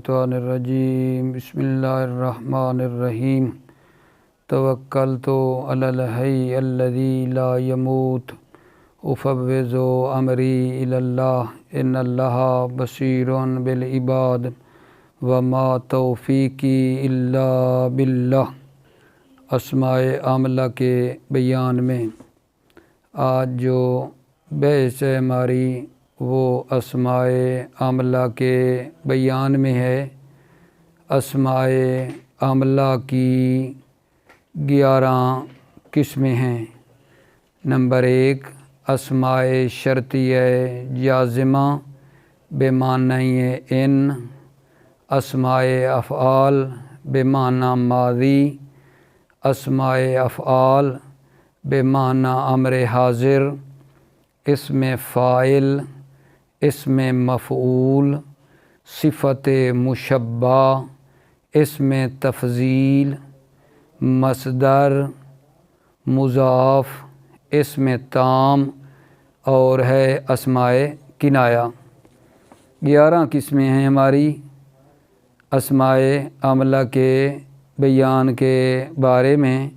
मिनश्शैतानिर्रजीम बिस्मिल्लाहिर्रहमानिर्रहीम तवक्कलतु अलल हय्य अल्लज़ी ला यमूत उफ़व्विज़ु अमरी इलल्लाह इन्नल्लाहा बसीरुन बिल इबाद वमा तौफ़ीक़ी इल्ला बिल्लाह। अस्माए आमला के बयान में आज जो बहस है हमारी वो अस्माए आमला के बयान में है। अस्माए आमला की 11 किस्में हैं। नंबर 1 अस्माए शर्तिया जाज़िमा बेमाने इन, अस्माए अफ़आल बेमाना माज़ी, अस्माए अफ़आल बेमाना अम्र हाज़िर, इसमें फ़ाइल, इसमें मफ़ऊल, सिफ़त मुशब्बा, इसमें तफ़ज़ील, मसदर, मुज़ाफ़, इसमें ताम और है अस्माए किनाया। 11 किस्में हैं हमारी अस्माए आमला के बयान के बारे में।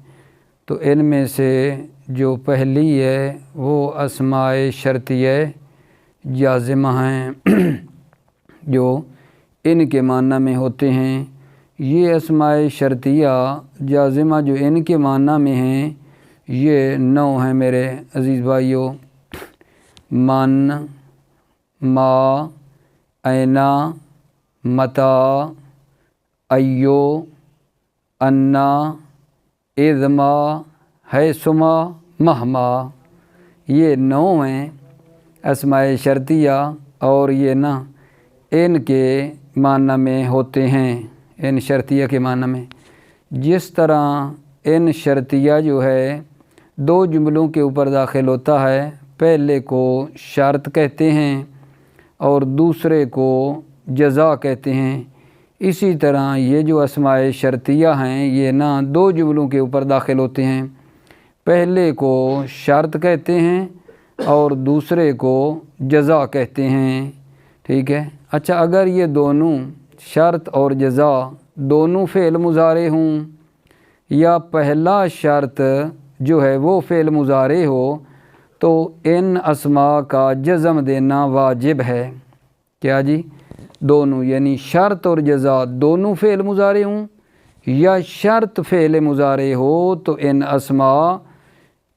तो इनमें से जो पहली है वो अस्माए शर्तिया जाज़िमा हैं जो इनके माना में होते हैं। ये अस्माए शर्तिया जाज़िमा जो इनके माना में हैं ये 9 हैं मेरे अज़ीज़ भाइयों। मन, मा, ऐना, मता, अय्यो, अन्ना, इज़मा, हैसुमा, महमा। ये 9 हैं अस्माए शर्तिया और ये ना इनके माना में होते हैं, इन शर्तिया के माना में। जिस तरह इन शर्तिया जो है 2 जुमलों के ऊपर दाखिल होता है, पहले को शर्त कहते हैं और दूसरे को जज़ा कहते हैं। इसी तरह ये जो अस्माए शर्तिया हैं ये ना 2 जुमलों के ऊपर दाखिल होते हैं, पहले को शर्त कहते हैं और दूसरे को जज़ा कहते हैं। ठीक है। अच्छा, अगर ये दोनों शर्त और जज़ा दोनों फ़ेल मुज़ारे हों या पहला शर्त जो है वो फ़ेल मुज़ारे हो तो इन अस्मा का जज़म देना वाजिब है। क्या जी? दोनों, यानी शर्त और जज़ा दोनों फ़ेल मुज़ारे हों या शर्त फ़ेल मुज़ारे हो तो इन अस्मा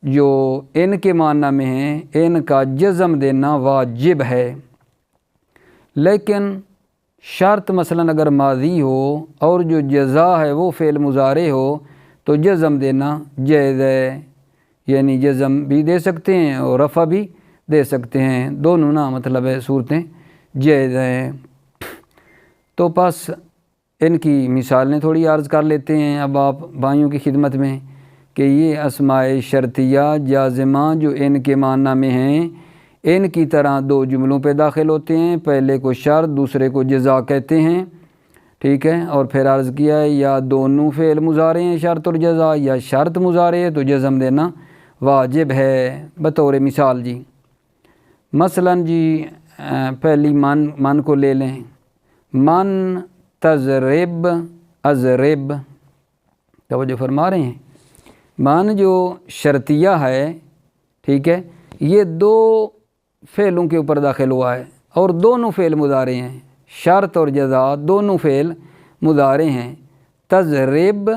जो इनके माना में हैं इनका जज़म देना वाजिब है। लेकिन शर्त मसलन अगर माज़ी हो और जो जज़ा है वो फ़ेल मुज़ारे हो तो जज़म देना जायज़ है, यानी जज़म भी दे सकते हैं और रफ़ा भी दे सकते हैं, दोनों ना मतलब है सूरतें जायज़ हैं। तो बस इनकी मिसालें थोड़ी अर्ज़ कर लेते हैं अब आप भाइयों की खिदमत में कि ये अस्माए शर्तिया जाज़िमा जो इनके माना में हैं इनकी तरह 2 जुमलों पे दाखिल होते हैं, पहले को शर्त दूसरे को जज़ा कहते हैं। ठीक है। और फिर अर्ज़ किया है या दोनों फ़ेल मुज़ारे हैं शर्त और जज़ा या शर्त मुज़ारे है तो जज़म देना वाजिब है। बतौर मिसाल जी, मसलन जी पहली मन को ले लें। मन तज़रिब अज़रिब, तवज्जो फरमा रहे हैं। मन जो शर्तिया है, ठीक है, ये 2 फ़ेलों के ऊपर दाखिल हुआ है और दोनों फ़ेल मुज़ारे हैं, शर्त और जज़ा दोनों फ़ेल मुज़ारे हैं। तज़रिब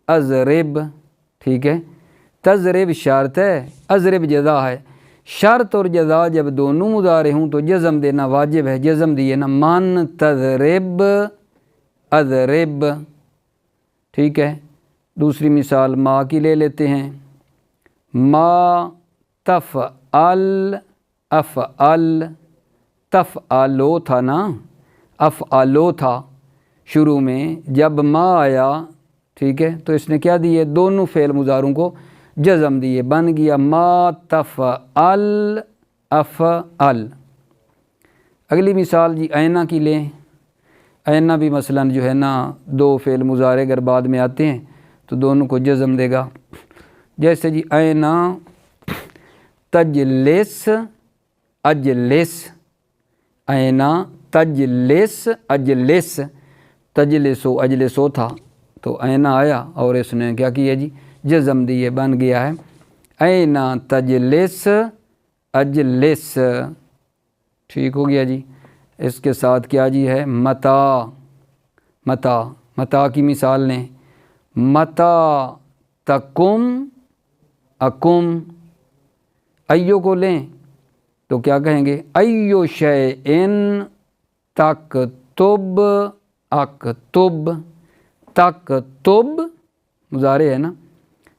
अज़रिब, ठीक है, तज़रिब शर्त है, अज़रिब जज़ा है। शर्त और जज़ा जब दोनों मुज़ारे हों तो जज़म देना वाजिब है, जज़म दिए ना, मन तज़रिब अज़रिब। ठीक है। दूसरी मिसाल मा की ले लेते हैं। मा तफ़अल अफ़अल, तफ़अलो था ना, अफ़अलो था शुरू में, जब मा आया ठीक है तो इसने क्या दिए, दोनों फ़ेल मुज़ारों को जज़म दिए, बन गया मा तफ़अल अफ़अल। अगली मिसाल जी ऐना की लें। ऐना भी मसलन जो है ना 2 फ़ेल मुज़ारे अगर बाद में आते हैं तो दोनों को जज़म देगा। जैसे जी ऐना तजलिस अजलिस, ऐना तजलिस अजलिस, तजलिसो अजलिसो था तो ऐना आया और इसने क्या किया जी, जज़म दिए, बन गया है ऐना तजलिस अजलिस। ठीक हो गया जी। इसके साथ क्या जी है, मता, मता, मता की मिसाल लें, मता तकुम अकुम। अय्यो को लें तो क्या कहेंगे, अय्यो शैइन तकतुब अकतुब। तकतुब मुज़ारे है ना,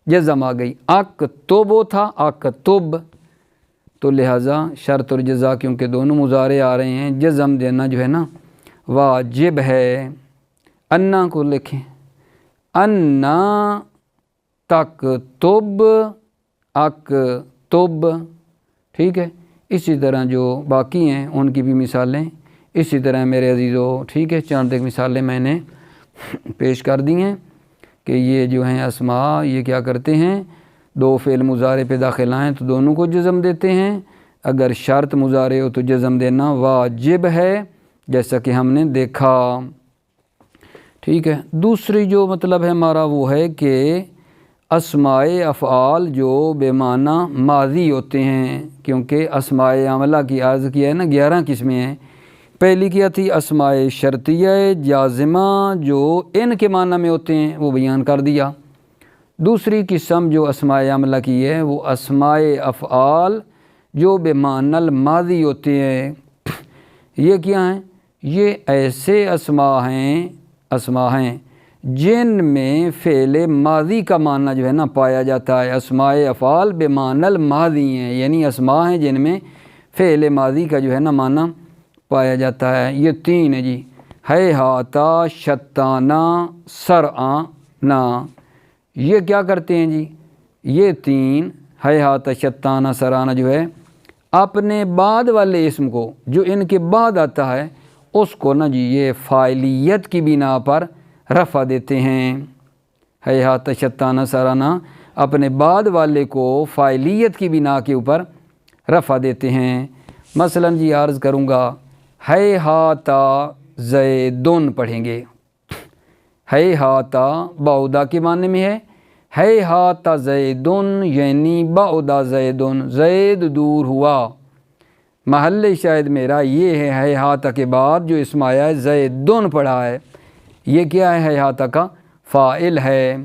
जज़म आ गई, अकतुब था अकतुब, तो लिहाजा शर्त और जज़ा क्योंकि दोनों मुज़ारे आ रहे हैं, जज़म देना जो है ना वाजिब है। अन्ना को लिखें, अन्ना तकतुब अकतुब। ठीक है, इसी तरह जो बाकी हैं उनकी भी मिसालें इसी तरह मेरे अजीज़ों, ठीक है, चंद एक मिसालें मैंने पेश कर दी हैं कि ये जो हैं अस्मा ये क्या करते हैं, दो फ़ेल मुज़ारे पे दाखिल आएँ तो दोनों को जज़म देते हैं, अगर शर्त मुज़ारे हो तो जज़म देना वाजिब है, जैसा कि हमने देखा। ठीक है, दूसरी जो मतलब है हमारा वो है कि अस्माए अफ़आल जो बेमाना माज़ी होते हैं, क्योंकि अस्माए आमला की अर्ज़ किया है ना 11 किस्में हैं। पहली क्या थी, अस्माए शर्तिया जाज़िमा जो इन के माना में होते हैं वो बयान कर दिया। दूसरी किस्म जो अस्माए आमला की है वो अस्माए अफ़आल जो बेमानल माज़ी होते हैं। ये क्या हैं, ये ऐसे अस्मा हैं जिनमें फ़ेल माज़ी का माना जो है ना पाया जाता है। अस्माए अफ़आल बेमानल माज़ी हैं, यानी अस्मा हैं जिनमें फ़ेल माज़ी का जो है ना माना पाया जाता है। ये 3 है जी, है हाता शताना सरआना। ये क्या करते हैं जी, ये 3 है हाता शताना सराना जो है अपने बाद वाले इसम को जो इनके बाद आता है उसको ना जी ये फ़ाइलियत की बिना पर रफ़ा देते हैं। है हाता शताना सराना अपने बाद वाले को फ़ाइलियत की बिना के ऊपर रफ़ा देते हैं। मसलन जी अर्ज़ करूँगा, है हाता ज़ैदुन पढ़ेंगे, है हाता बाउदा के माने में है हाता ज़ैदुन यानी बाउदा ज़ैदुन, ज़ैद दूर हुआ। महल शायद मेरा ये है हाता के बाद जो इसम आया है ज़ैदुन पढ़ा है, ये क्या है हाता का फ़ाइल है।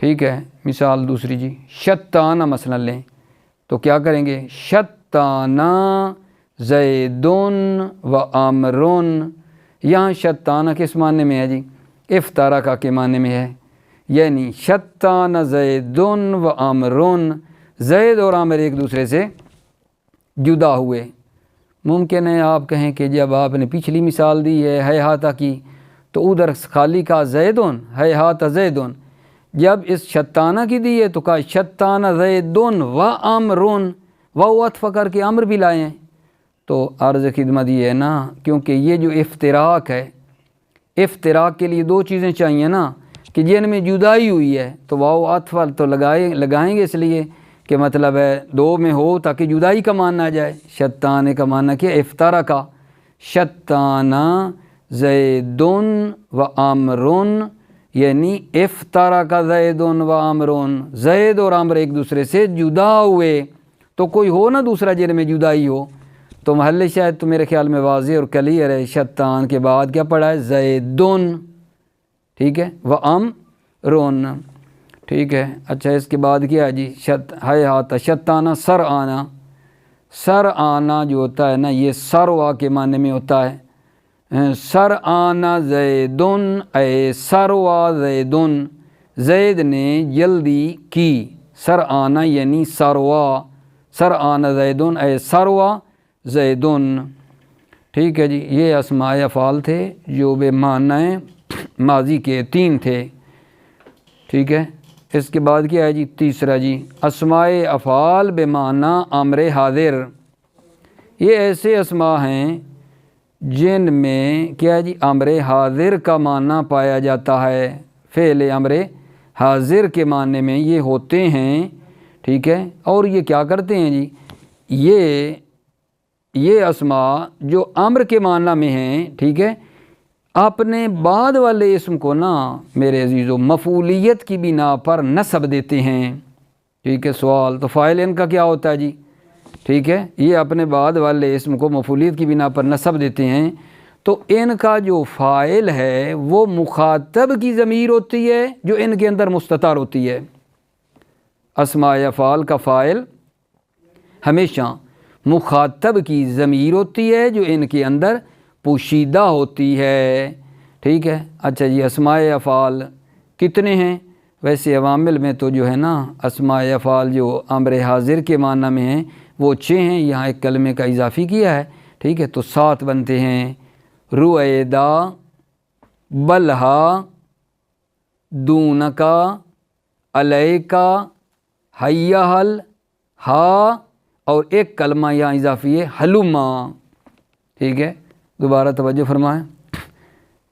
ठीक है, मिसाल दूसरी जी, शताना मसलन लें तो क्या करेंगे, शताना ज़ैदुन व अमरुन। यहाँ शताना किस माने में है जी, इफ्तारका के माने में है, यानी शताना ज़ैदुन व अमरुन, ज़ैद और आमिर एक दूसरे से जुदा हुए। मुमकिन है आप कहें कि जब आपने पिछली मिसाल दी है हाता की तो उधर खाली का ज़ैदुन है हाता ज़ैदुन, जब इस शताना की दी है तो कहा शताना ज़ैदुन व अमरुन, व अत्फ़ करके अमर भी लाए हैं। तो अर्ज़ खिदमत ये है ना, क्योंकि ये जो इफ्तिराक है, इफ्तिराक के लिए 2 चीज़ें चाहिए ना कि जिनमें जुदाई हुई है तो वाव अत्फ़ तो लगाएंगे इसलिए कि मतलब है 2 में हो ताकि जुदाई का माना आ जाए। शताने का माना क्या, इफ्तारका, शताना ज़ैदुन व अमरुन यानी इफ्तारका ज़ैदुन व अमरुन, ज़ैद और अमर एक दूसरे से जुदा हुए। तो कोई हो ना दूसरा जिनमें जुदाई हो, तो महल शायद तो मेरे ख्याल में वाज़ेह और क्लियर है। शतान के बाद क्या पढ़ा है, ज़ैदुन, ठीक है, व अमरुन। ठीक है, अच्छा इसके बाद क्या है जी, है हाता शताना सर आना। सर आना जो होता है ना ये सरवा के माने में होता है। सर आना ज़ैदुन ए सरवा ज़ैदुन, ज़ैद ने जल्दी की, सर आना यानी सरवा, सर आना ज़ैदुन ए सरवा ज़ैदुन। ठीक है जी, ये अस्माए अफ़आल थे जो बेमाने माज़ी के 3 थे। ठीक है, इसके बाद क्या है जी, तीसरा जी, अस्माए अफ़आल बेमाना अम्र हाज़िर। ये ऐसे अस्मा हैं जिनमें क्या है जी, अम्र हाज़िर का माना पाया जाता है, फ़ेल अम्र हाज़िर के माने में ये होते हैं। ठीक है, और ये क्या करते हैं जी, ये अस्मा जो अम्र के माना में हैं, ठीक है, अपने बाद वाले इसम को ना मेरे अजीज़ों मफूलियत की बिना पर नस्ब देते हैं। ठीक है, सवाल तो फ़ाइल इनका क्या होता है जी? ठीक है, ये अपने बाद वाले इसम को मफूलियत की बिना पर नस्ब देते हैं, तो इनका जो फ़ाइल है वो मुखातब की ज़मीर होती है जो इनके अंदर मुस्ततर होती है। अस्माए अफ़ाल का फ़ाइल हमेशा मुखातब की ज़मीर होती है जो इनके अंदर पोशीदा होती है। ठीक है, अच्छा जी, अस्माए अफ़ाल कितने हैं? वैसे अवामिल में तो जो है ना अस्माए अफ़ाल जो अम्र हाजिर के माना में हैं वो 6 हैं, यहाँ एक कलमे का इजाफ़ी किया है। ठीक है, तो 7 बनते हैं। रुएदा, बलहा, दूनका, अलैका, हय्यहल, हा, और एक कलमा यहाँ इजाफ़ी है हलुमा। ठीक है, दोबारा तवज्जो फरमाएं।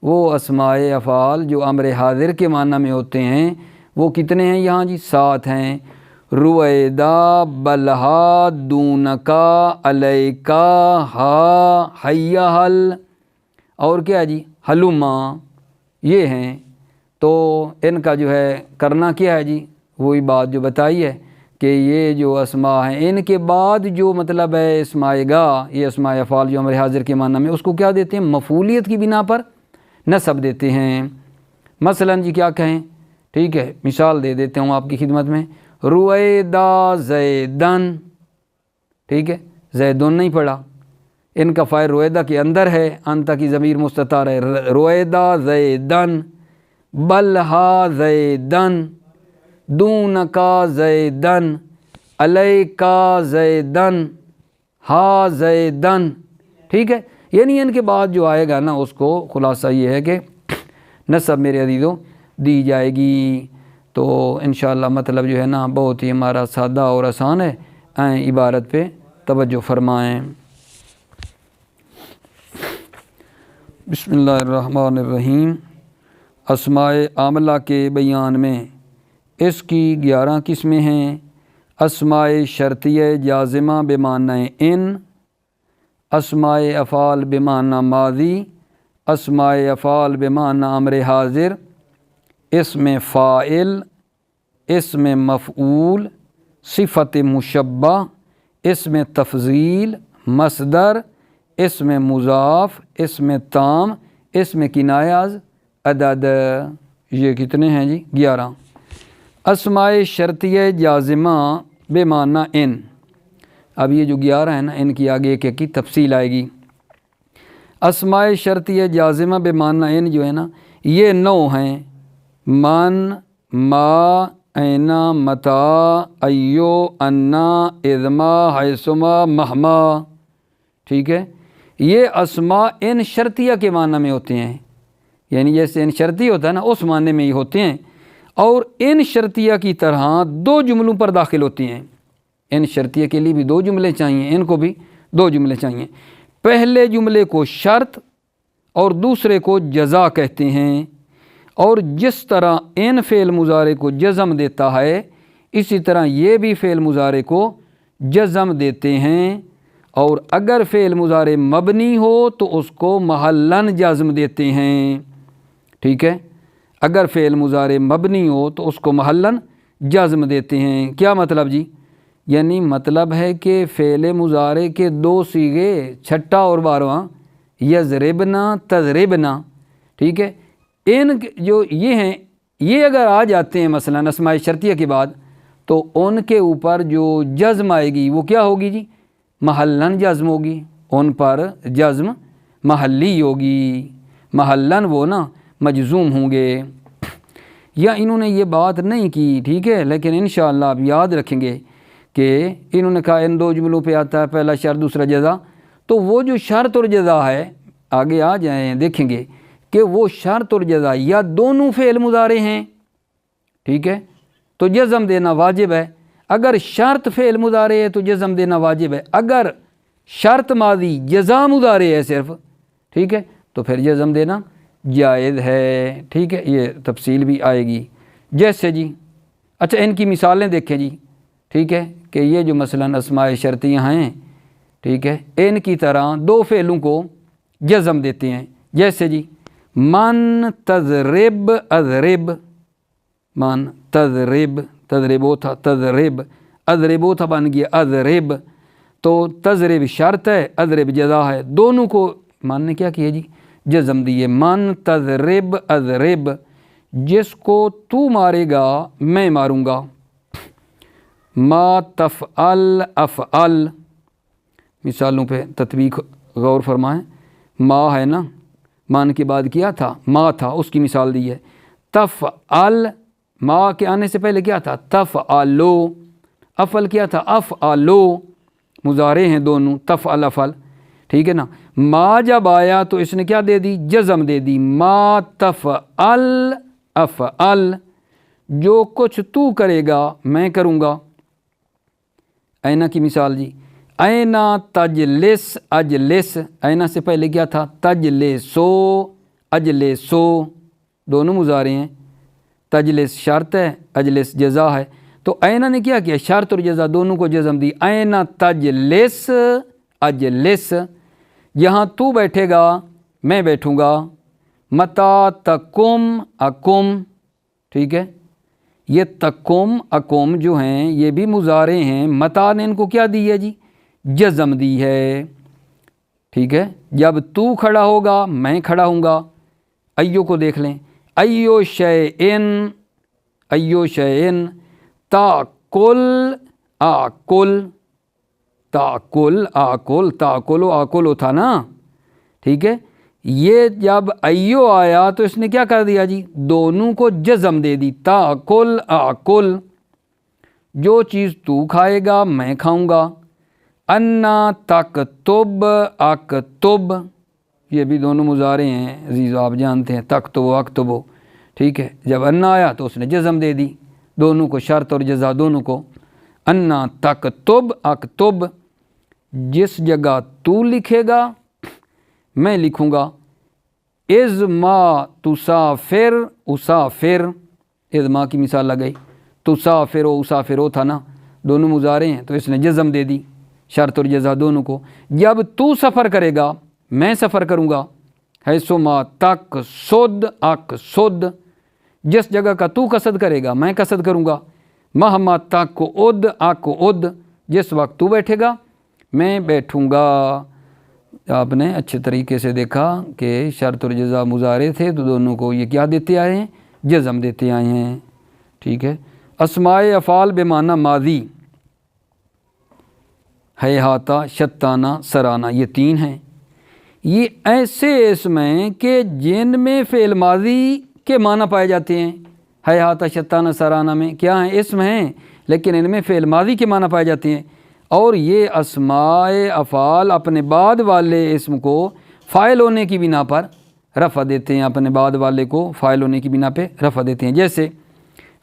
वो अस्माए अफ़ाल जो अम्र हाजिर के माना में होते हैं वो कितने हैं यहाँ जी? 7 हैं। रुएदा, बलहा, दूनका, अलैका, हा, हय्यहल और क्या जी? हलुमा, ये हैं। तो इनका जो है करना क्या है जी? वही बात जो बताई है कि ये जो अस्मा हैं इनके बाद जो मतलब है इसम आएगा, ये अस्माए अफ़ाल जो अम्र हाजिर के माना में, उसको क्या देते हैं? मफूलियत की बिना पर नस्ब देते हैं। मसलन जी क्या कहें? ठीक है, मिसाल दे देते हूँ आपकी खिदमत में। रुएदा ज़ैदन, ठीक है, ज़ैदुन नहीं पढ़ा, इनका फ़ाइल रुएदा के अंदर है, अंता की ज़मीर मुस्ततर है। रुएदा ज़ैदन, बलहा ज़ैदन, दूनका ज़ैदन, अलैका ज़ैदन, हा ज़ैदन। ठीक है, यानी इनके बाद जो आएगा ना उसको खुलासा ये है कि नस्ब मेरे अजीज़ों दी जाएगी। तो इंशाअल्लाह मतलब जो है ना बहुत ही हमारा सादा और आसान है। आएँ इबारत पे तवज्जो फरमाएँ। बिस्मिल्लाहिर्रहमानिर्रहीम। अस्माए आमला के बयान में इसकी 11 किस्में हैं। अस्माए शर्तिया जाज़िमा बेमाना इन, अस्माए अफ़ाल बेमाना माज़ी, अस्माए अफ़ाल बेमाना अम्र हाजिर, इसमें फ़ाइल, इसमें मफ़ऊल, सिफ़त मुशब्बा, इसमें तफ़ज़ील, मसदर, इसमें मुज़ाफ़, इसमें ताम, इसमें किनायाज़, अदद। ये कितने हैं जी? 11। अस्माए शर्तिया जाज़िमा बेमाना इन, अब ये जो 11 है ना इनकी आगे एक की तफसील आएगी। अस्माए शर्तिया जाज़िमा बेमाना इन जो है ना ये 9 हैं। मन, मा, ऐना, मता, अय्यो, अन्ना, इज़मा, हैसुमा, महमा। ठीक है, ये अस्मा इन शर्तिया के माना में होते हैं, यानी जैसे इन शर्ती होता है ना उस माने में ही होते हैं, और इन शर्तिया की तरह 2 जुमलों पर दाखिल होती हैं। इन शर्तिया के लिए भी 2 जुमले चाहिए, इनको भी 2 जुमले चाहिए। पहले जुमले को शर्त और दूसरे को जज़ा कहते हैं। और जिस तरह इन फ़ेल मुज़ारे को जज़म देता है इसी तरह ये भी फ़ेल मुज़ारे को जज़म देते हैं। और अगर फ़ेल मुज़ारे मबनी हो तो उसको महल्लन जज़म देते हैं। ठीक है, अगर फ़ेल मुज़ारे मबनी हो तो उसको महल्लन जज़म देते हैं। क्या मतलब जी? यानी मतलब है कि फ़ेल मुज़ारे के 2 सीगे, छठा और 12वां, यज़रिबना, तज़रिबना। ठीक है, इन जो ये हैं ये अगर आ जाते हैं मसलन अस्माए शर्तिया के बाद तो उनके ऊपर जो जज़्म आएगी वो क्या होगी जी? महल्लन जज़्म होगी, उन पर जज़्म महल्ली होगी। महल्लन वो ना मजज़ूम होंगे। या इन्होंने ये बात नहीं की, ठीक है, लेकिन इंशाअल्लाह आप याद रखेंगे कि इन्होंने कहा इन 2 जुमलों पे आता है, पहला शर्त दूसरा जज़ा। तो वो जो शर्त और जज़ा है आगे आ जाएँ देखेंगे कि वो शर्त और जज़ा या दोनों फ़ेल मुज़ारे हैं। ठीक है, तो जज़म देना वाजिब है। अगर शर्त फ़ेल मुज़ारे है तो जज़म देना वाजिब है। अगर शर्त मादी जज़ा मुज़ारे है सिर्फ, ठीक है, तो फिर जज़म देना जायज़ है। ठीक है, ये तफसील भी आएगी। जैसे जी अच्छा इनकी मिसालें देखें जी। ठीक है, कि ये जो मसलन अस्माए शर्तियाँ हैं, ठीक है, इनकी तरह 2 फ़ेलों को जज़म देते हैं। जैसे जी من تضرب اضرب، من تضرب، تضرب وہ تھا تضرب، اضرب وہ تھا بن گیا اضرب، تو تضرب شرط ہے اضرب جزا ہے، دونوں کو من نے کیا کیا جی جزم دیے، من تضرب اضرب، جس کو تو مارے گا میں ماروں گا، ما تفعل افعل، مثالوں پہ تطبیق غور فرمائیں، ما ہے نا، من کے بعد کیا تھا ما تھا، اس کی مثال دی ہے، تفعل ما کے آنے سے پہلے کیا تھا تفعلو، افعل کیا تھا افعلو، مضارع ہیں دونوں تفعل افعل، ٹھیک ہے نا، ما جب آیا تو اس نے کیا دے دی جزم دے دی، ما تفعل افعل، جو کچھ تو کرے گا میں کروں گا، اینا کی مثال جی، اینا تجلس اجلس، اینا سے پہلے کیا تھا تجلسو اجلسو، دونوں مضارع ہیں، تجلس شرط ہے اجلس جزا ہے، تو اینا نے کیا کیا شرط اور جزا دونوں کو جزم دی، اینا تجلس اجلس، یہاں تو بیٹھے گا میں بیٹھوں گا، متا تقم اقم، ٹھیک ہے، یہ تقم اقم جو ہیں یہ بھی مضارع ہیں، متا نے ان کو کیا دی ہے جی جزم دی ہے، ٹھیک ہے، جب تو کھڑا ہوگا میں کھڑا ہوں گا، ایو کو دیکھ لیں، ایو شیئن، ایو شیئن، تاکل آکل، تاکل آکل، تاکل و آکل تھا نا، ٹھیک ہے، یہ جب ایو آیا تو اس نے کیا کر دیا جی دونوں کو جزم دے دی، تاکل آکل، جو چیز تو کھائے گا میں کھاؤں گا، انا تکتب اکتب، یہ بھی دونوں مضارع ہیں عزیز آپ جانتے ہیں، تکتب و اکتب، ٹھیک ہے، جب انا آیا تو اس نے جزم دے دی، دونوں کو شرط اور جزا دونوں کو، انا تکتب اکتب، جس جگہ تو لکھے گا میں لکھوں گا، از ما تسافر اسافر، از ما کی مثال لگئی، تسافر و اسافر ہو تھا نا، دونوں مضارع ہیں تو اس نے جزم دے دی، شرط اور جزا دونوں کو، جب تو سفر کرے گا میں سفر کروں گا، حیث ما تک سد اک سد، جس جگہ کا تو قصد کرے گا میں قصد کروں گا، مہما تک اد اک اد، جس وقت تو بیٹھے گا میں بیٹھوں گا، آپ نے اچھے طریقے سے دیکھا کہ شرط اور جزا مضارع تھے تو دونوں کو یہ کیا دیتے آئے ہیں جزم دیتے آئے ہیں، ٹھیک ہے، اسماء افعال بمعنی ماضی، ہیہاتا شتانہ سرانہ، یہ تین ہیں، یہ ایسے اسم ہیں کہ جن میں فعل ماضی کے معنی پائے جاتے ہیں، ہیہاتا شتانہ سرانہ میں کیا ہیں اسم ہیں لیکن ان میں فعل ماضی کے معنی پائے جاتے ہیں، اور یہ اسماء افعال اپنے بعد والے اسم کو فاعل ہونے کی بنا پر رفع دیتے ہیں، اپنے بعد والے کو فاعل ہونے کی بنا پہ رفع دیتے ہیں، جیسے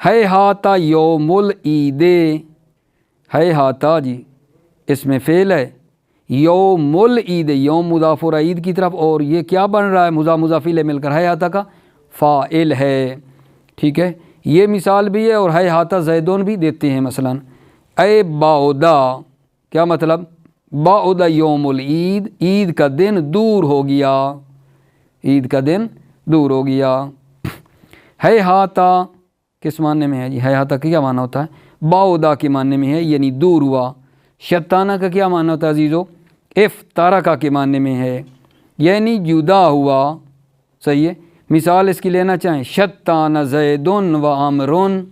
ہیہاتا یوم العید، ہیہاتا جی اس میں فعل ہے، یوم العید، یوم مضاف اور عید کی طرف، اور یہ کیا بن رہا ہے مضاف مضاف الیہ مل کر ہیہاتا کا فاعل ہے، ٹھیک ہے، یہ مثال بھی ہے، اور ہیہاتا زیدون بھی دیتے ہیں، مثلا اے باؤدا، کیا مطلب باؤدا یوم العید، عید کا دن دور ہو گیا، عید کا دن دور ہو گیا، ہیہاتا کس معنی میں ہے جی ہیہاتا کا کیا معنی ہوتا ہے باؤدا کے معنی میں ہے یعنی دور ہوا، شتانہ کا کیا معنی ہوتا ہے عزیزو افترقہ کے معنی میں ہے یعنی جدا ہوا، صحیح ہے، مثال اس کی لینا چاہیں شتان زیدن و عامرون،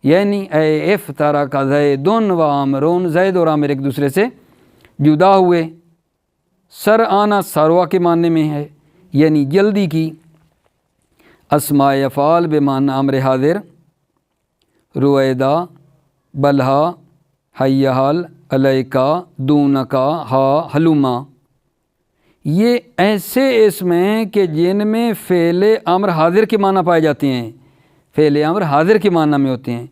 یعنی اے افترق زیدن و عامرون، زید اور عامر ایک دوسرے سے جدا ہوئے، سرعانہ سروا کے معنی میں ہے یعنی جلدی کی، اسماء افعال بمعنی امر حاضر، رویدہ، بلہا، حیہال، علیکا، دونکا، ہا، حلوما، یہ ایسے اسم ہیں کہ جن میں فعل امر حاضر کے معنی پائے جاتے ہیں، فعل امر حاضر کے معنی میں ہوتے ہیں،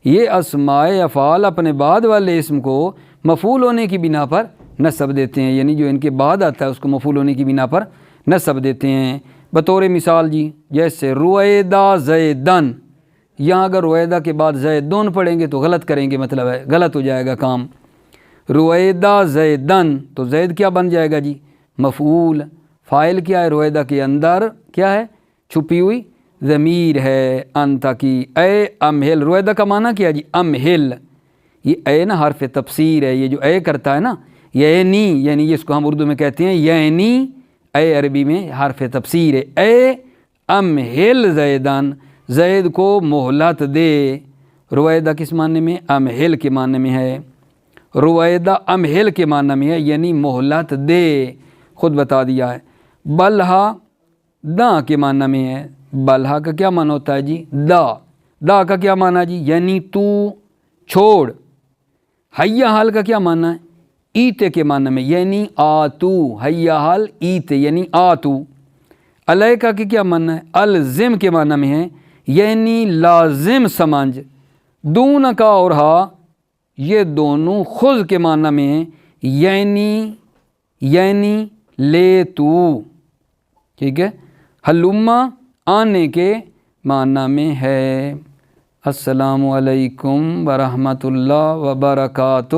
یہ اسماء افعال اپنے بعد والے اسم کو مفعول ہونے کی بنا پر نصب دیتے ہیں، یعنی جو ان کے بعد آتا ہے اس کو مفعول ہونے کی بنا پر نصب دیتے ہیں، بطور مثال جی جیسے رویدہ زیدن، یہاں اگر رویدہ کے بعد زیدن پڑھیں گے تو غلط کریں گے، مطلب ہے غلط ہو جائے گا کام، رویدہ زیدن تو زید کیا بن جائے گا جی مفعول، فائل کیا ہے؟ رویدہ کے اندر کیا ہے؟ چھپی ہوئی ضمیر ہے انت کی، اے امہل۔ رویدہ کا معنی کیا جی؟ امہل۔ یہ اے نا حرف تفسیر ہے، یہ جو اے کرتا ہے نا، یعنی جس کو ہم اردو میں کہتے ہیں یعنی، اے عربی میں حرف تفسیر ہے۔ اے امہل زیدن، زید کو مہلت دے۔ رویدہ کس معنی میں؟ امہل کے معنی میں ہے۔ رویدہ امہل کے معنی میں ہے، یعنی مہلت دے، خود بتا دیا ہے۔ بلہا دا کے معنی میں ہے۔ بلہا کا کیا معنی ہوتا ہے جی؟ دا کا کیا معنی جی؟ یعنی تو چھوڑ۔ حیا حال کا کیا معنی ہے؟ ایتے کے معنی میں، یعنی آتو۔ حیا حال ایتے یعنی آتو۔ علیکہ کے کیا معنی ہے؟ الزم کے معنی میں ہے، یعنی لازم سمجھ۔ دون کا اور ہا یہ دونوں خذ کے معنی میں ہیں، یعنی لے تو، ٹھیک ہے۔ حلما آنے کے معنی میں ہے۔ السلام علیکم ورحمۃ اللہ وبرکاتہ۔